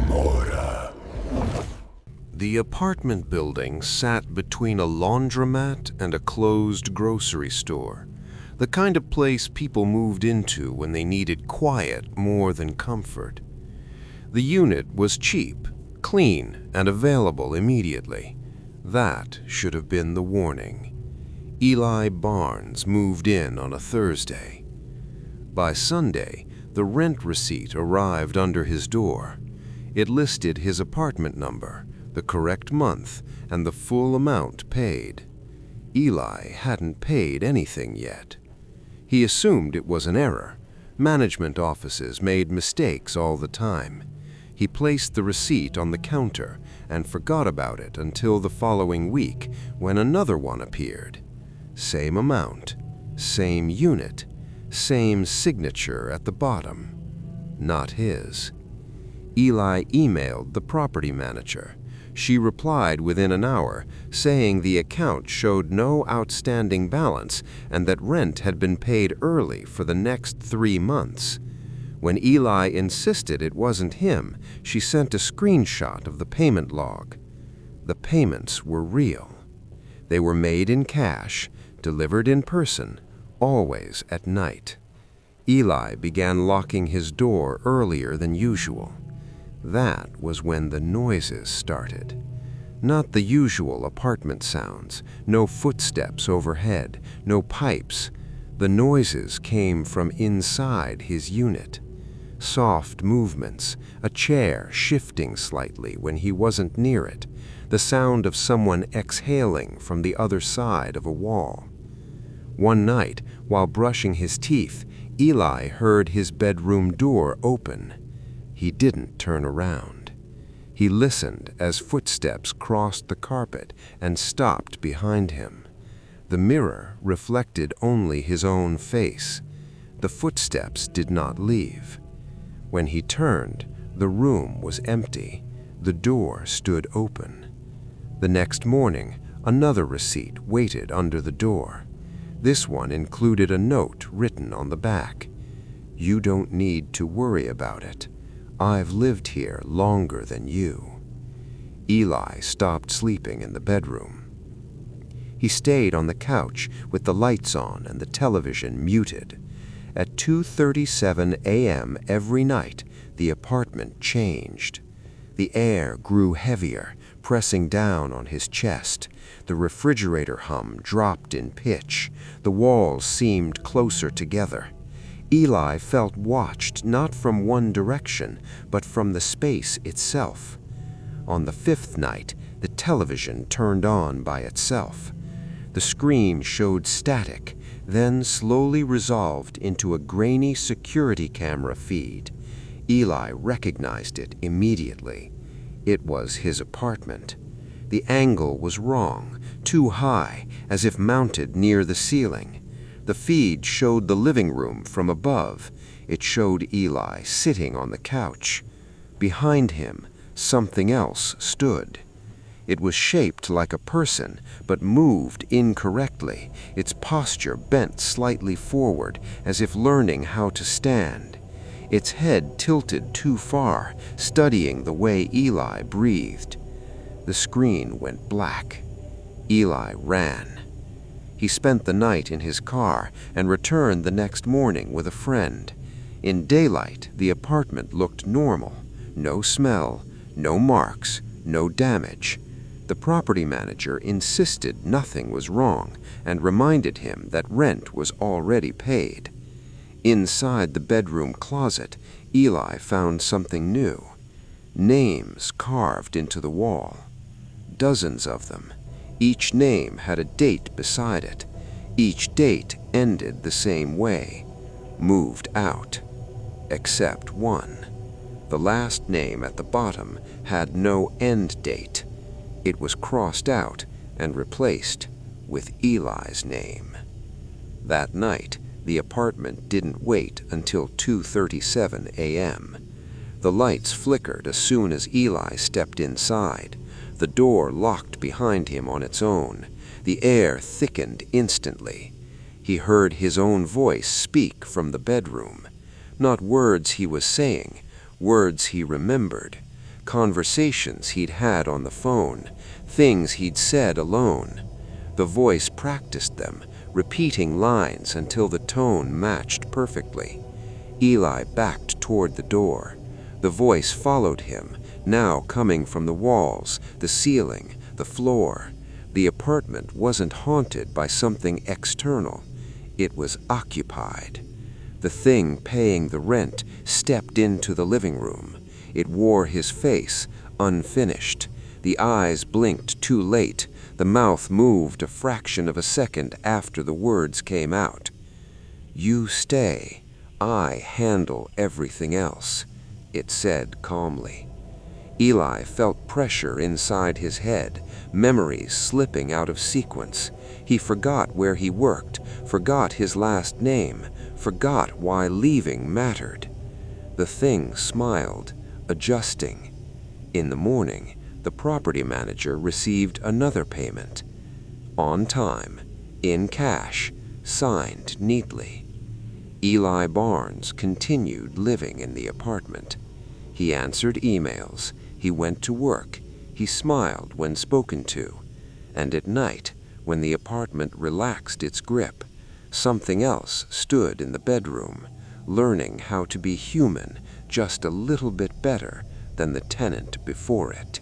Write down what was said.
Grimora. The apartment building sat between a laundromat and a closed grocery store, the kind of place people moved into when they needed quiet more than comfort. The unit was cheap, clean, and available immediately. That should have been the warning. Eli Barnes moved in on a Thursday. By Sunday, the rent receipt arrived under his door. It listed his apartment number, the correct month, and the full amount paid. Eli hadn't paid anything yet. He assumed it was an error. Management offices made mistakes all the time. He placed the receipt on the counter and forgot about it until the following week when another one appeared. Same amount, same unit, same signature at the bottom. Not his. Eli emailed the property manager. She replied within an hour, saying the account showed no outstanding balance and that rent had been paid early for the next 3 months. When Eli insisted it wasn't him, she sent a screenshot of the payment log. The payments were real. They were made in cash, delivered in person, always at night. Eli began locking his door earlier than usual. That was when the noises started. Not the usual apartment sounds, no footsteps overhead, no pipes. The noises came from inside his unit. Soft movements, a chair shifting slightly when he wasn't near it, the sound of someone exhaling from the other side of a wall. One night, while brushing his teeth, Eli heard his bedroom door open. He didn't turn around. He listened as footsteps crossed the carpet and stopped behind him. The mirror reflected only his own face. The footsteps did not leave. When he turned, the room was empty. The door stood open. The next morning, another receipt waited under the door. This one included a note written on the back. "You don't need to worry about it. I've lived here longer than you." Eli stopped sleeping in the bedroom. He stayed on the couch with the lights on and the television muted. At 2:37 a.m. every night, the apartment changed. The air grew heavier, pressing down on his chest. The refrigerator hum dropped in pitch. The walls seemed closer together. Eli felt watched not from one direction, but from the space itself. On the 5th night, the television turned on by itself. The screen showed static, then slowly resolved into a grainy security camera feed. Eli recognized it immediately. It was his apartment. The angle was wrong, too high, as if mounted near the ceiling. The feed showed the living room from above. It showed Eli sitting on the couch. Behind him, something else stood. It was shaped like a person, but moved incorrectly, its posture bent slightly forward, as if learning how to stand. Its head tilted too far, studying the way Eli breathed. The screen went black. Eli ran. He spent the night in his car and returned the next morning with a friend. In daylight, the apartment looked normal. No smell, no marks, no damage. The property manager insisted nothing was wrong and reminded him that rent was already paid. Inside the bedroom closet, Eli found something new. Names carved into the wall. Dozens of them. Each name had a date beside it. Each date ended the same way. Moved out. Except one. The last name at the bottom had no end date. It was crossed out and replaced with Eli's name. That night, the apartment didn't wait until 2:37 a.m. The lights flickered as soon as Eli stepped inside. The door locked behind him on its own. The air thickened instantly. He heard his own voice speak from the bedroom. Not words he was saying, words he remembered. conversations he'd had on the phone, things he'd said alone. The voice practiced them, repeating lines until the tone matched perfectly. Eli backed toward the door. The voice followed him, now coming from the walls, the ceiling, the floor. The apartment wasn't haunted by something external. It was occupied. The thing paying the rent stepped into the living room. It wore his face, unfinished. The eyes blinked too late. The mouth moved a fraction of a second after the words came out. "You stay. I handle everything else," it said calmly. Eli felt pressure inside his head, memories slipping out of sequence. He forgot where he worked, forgot his last name, forgot why leaving mattered. The thing smiled, adjusting. In the morning, the property manager received another payment. On time, in cash, signed neatly. Eli Barnes continued living in the apartment. He answered emails, he went to work, he smiled when spoken to. And at night, when the apartment relaxed its grip, something else stood in the bedroom, learning how to be human just a little bit better than the tenant before it.